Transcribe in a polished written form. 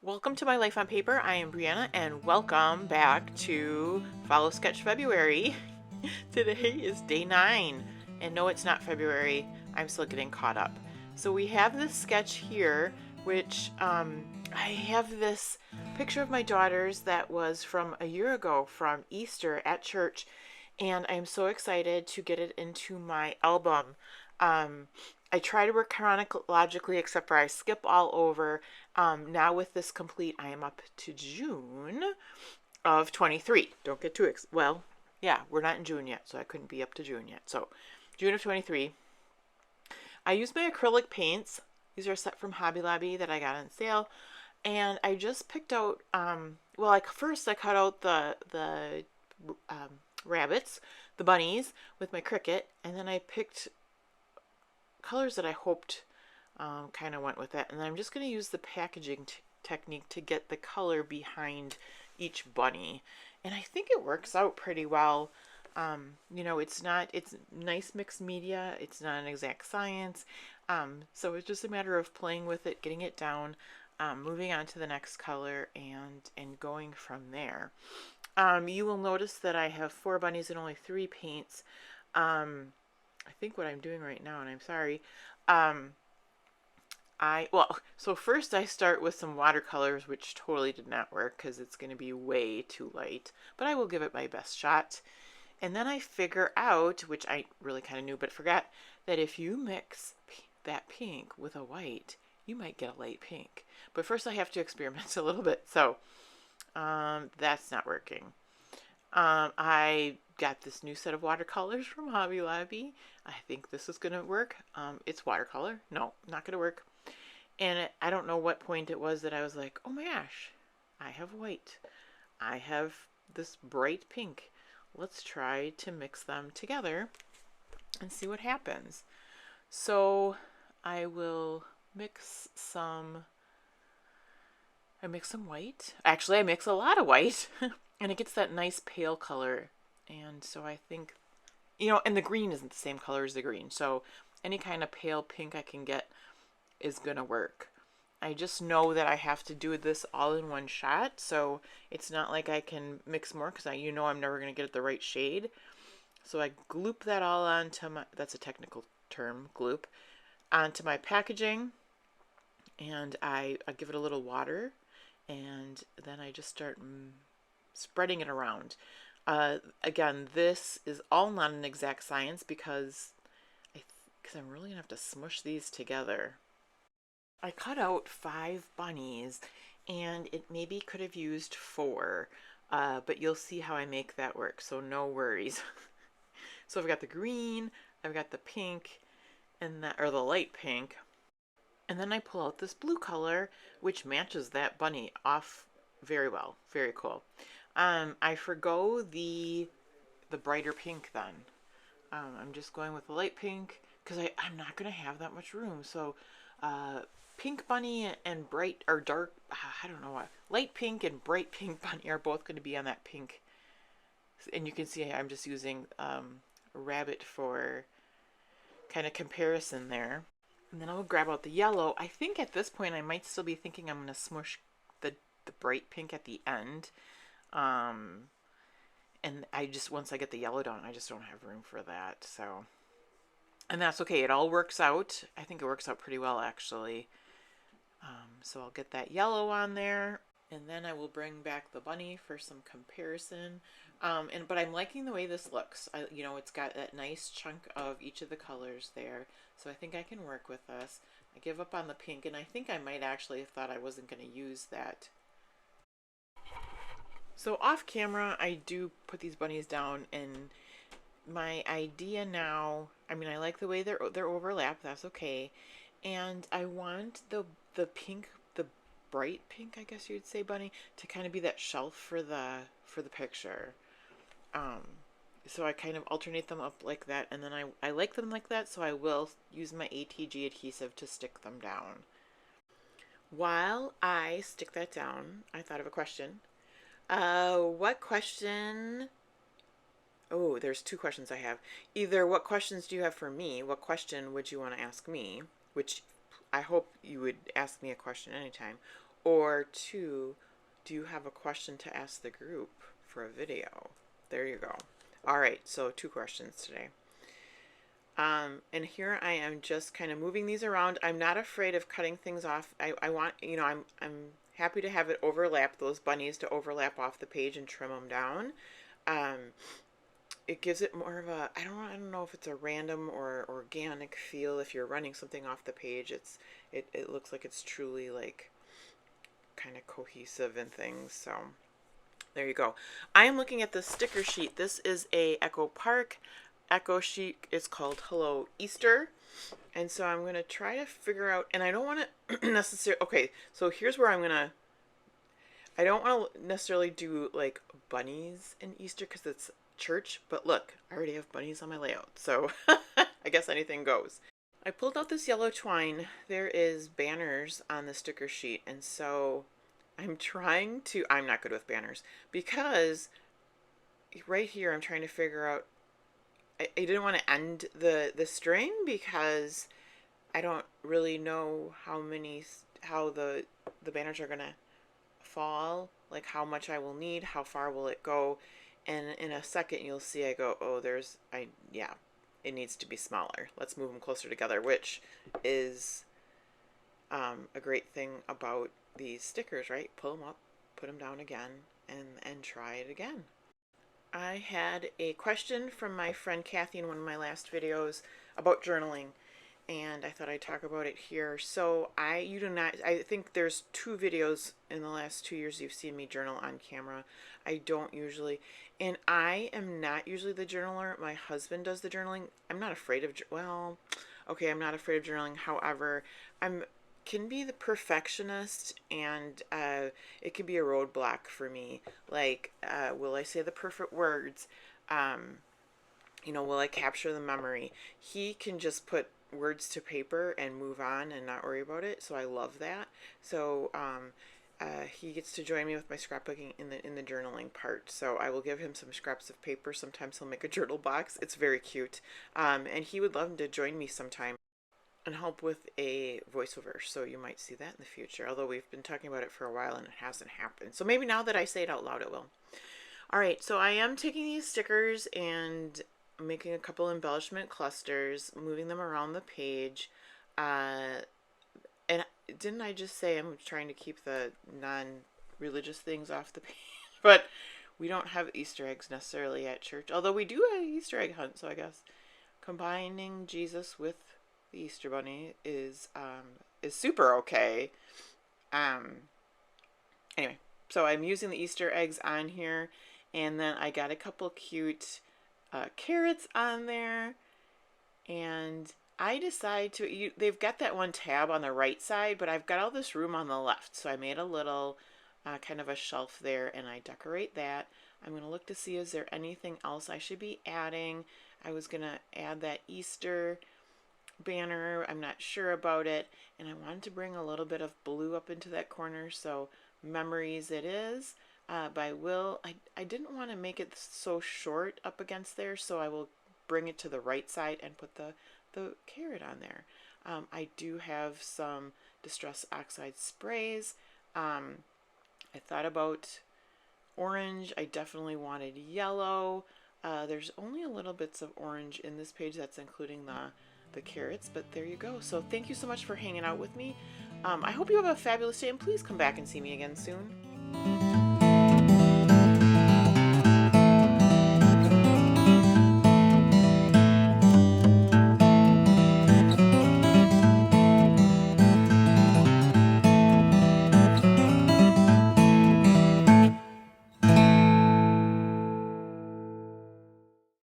Welcome to My Life on Paper. I am Brianna and welcome back to Follow Sketch February. Today is day 9 and no, it's not February. I'm still getting caught up. So we have this sketch here which I have this picture of my daughters that was from a year ago from Easter at church, and I'm so excited to get it into my album. I try to work chronologically, except for I skip all over. Now with this complete, I am up to June of 23. Don't get too well, yeah, we're not in June yet, so I couldn't be up to June yet. So June of 23. I use my acrylic paints. These are a set from Hobby Lobby that I got on sale. And I just picked out, well, like first I cut out the rabbits, the bunnies, with my Cricut, and then I picked colors that I hoped kind of went with it. And then I'm just going to use the packaging technique to get the color behind each bunny. And I think it works out pretty well. You know, it's nice mixed media. It's not an exact science. So it's just a matter of playing with it, getting it down, moving on to the next color, and going from there. You will notice that I have 4 bunnies and only 3 paints. I think what I'm doing right now, and I'm sorry, so first I start with some watercolors, which totally did not work because it's going to be way too light, but I will give it my best shot. And then I figure out, which I really kind of knew but forgot, that if you mix that pink with a white, you might get a light pink. But first I have to experiment a little bit, so that's not working. I got this new set of watercolors from Hobby Lobby. I think this is going to work. It's watercolor. No, not going to work. And I don't know what point it was that I was like, oh my gosh, I have white. I have this bright pink. Let's try to mix them together and see what happens. So I will mix some white. Actually, I mix a lot of white and it gets that nice pale color. And so I think, you know, and the green isn't the same color as the green. So any kind of pale pink I can get is gonna work. I just know that I have to do this all in one shot, so it's not like I can mix more because I'm never gonna get it the right shade. So I gloop that all onto my, that's a technical term, gloop, onto my packaging, and I give it a little water, and then I just start spreading it around. Again, this is all not an exact science because I'm really gonna have to smush these together. I cut out 5 bunnies and it maybe could have used 4, but you'll see how I make that work, so no worries. So I've got the green, I've got the pink, and or the light pink, and then I pull out this blue color which matches that bunny off very well. Very cool. I forgo the brighter pink then. I'm just going with the light pink because I'm not going to have that much room. So pink bunny and bright or dark, I don't know what, light pink and bright pink bunny are both going to be on that pink. And you can see I'm just using a rabbit for kind of comparison there. And then I'll grab out the yellow. I think at this point I might still be thinking I'm going to smush the bright pink at the end. And once I get the yellow down, I just don't have room for that. So, and that's okay. It all works out. I think it works out pretty well, actually. So I'll get that yellow on there, and then I will bring back the bunny for some comparison. But I'm liking the way this looks. You know, it's got that nice chunk of each of the colors there. So I think I can work with this. I give up on the pink, and I think I might actually have thought I wasn't going to use that. So off camera, I do put these bunnies down, and my idea now, I mean, I like the way they're overlapped, that's okay. And I want the pink, the bright pink, I guess you'd say, bunny, to kind of be that shelf for the picture. So I kind of alternate them up like that, and then I like them like that, so I will use my ATG adhesive to stick them down. While I stick that down, I thought of a question. What question? Oh, there's 2 questions I have. Either what questions do you have for me? What question would you want to ask me? Which I hope you would ask me a question anytime. Or two, do you have a question to ask the group for a video? There you go. All right, so 2 questions today. And here I am just kind of moving these around. I'm not afraid of cutting things off. I want, I'm happy to have it overlap, those bunnies to overlap off the page and trim them down. It gives it more of a, I don't know if it's a random or organic feel. If you're running something off the page, it looks like it's truly like kind of cohesive and things. So there you go. I am looking at the sticker sheet. This is a Echo Park Echo sheet. It's called Hello Easter. And so I'm going to try to figure out, and I don't want to necessarily, okay, so here's where I don't want to necessarily do like bunnies in Easter because it's church, but look, I already have bunnies on my layout, so I guess anything goes. I pulled out this yellow twine. There is banners on the sticker sheet, and so I'm not good with banners because right here I'm trying to figure out, I didn't want to end the string because I don't really know how the banners are gonna fall, like how much I will need, how far will it go, and in a second you'll see I go, oh, yeah, it needs to be smaller. Let's move them closer together, which is a great thing about these stickers, right? Pull them up, put them down again, and try it again. I had a question from my friend Kathy in one of my last videos about journaling, and I thought I'd talk about it here. So I think there's 2 videos in the last 2 years you've seen me journal on camera. I don't usually, and I am not usually the journaler. My husband does the journaling. I'm not afraid of, well, okay, I'm not afraid of journaling. However, I'm can be the perfectionist, and it can be a roadblock for me. Like, will I say the perfect words? Will I capture the memory? He can just put words to paper and move on and not worry about it. So I love that. So he gets to join me with my scrapbooking in the journaling part. So I will give him some scraps of paper. Sometimes he'll make a journal box. It's very cute. And he would love to join me sometime and help with a voiceover, so you might see that in the future, although we've been talking about it for a while and it hasn't happened. So maybe now that I say it out loud, it will. All right, so I am taking these stickers and making a couple embellishment clusters, moving them around the page. And didn't I just say I'm trying to keep the non-religious things off the page? But we don't have Easter eggs necessarily at church, although we do have an Easter egg hunt, so I guess combining Jesus with the Easter Bunny is super okay. Anyway, so I'm using the Easter eggs on here, and then I got a couple cute carrots on there, and I decide they've got that one tab on the right side, but I've got all this room on the left, so I made a little kind of a shelf there, and I decorate that. I'm going to look to see, is there anything else I should be adding? I was going to add that Easter banner. I'm not sure about it, and I wanted to bring a little bit of blue up into that corner, so memories it is. But I didn't want to make it so short up against there, so I will bring it to the right side and put the carrot on there. I do have some Distress Oxide sprays. I thought about orange. I definitely wanted yellow. There's only a little bits of orange in this page, that's including the carrots, but there you go. So thank you so much for hanging out with me. I hope you have a fabulous day, and please come back and see me again soon.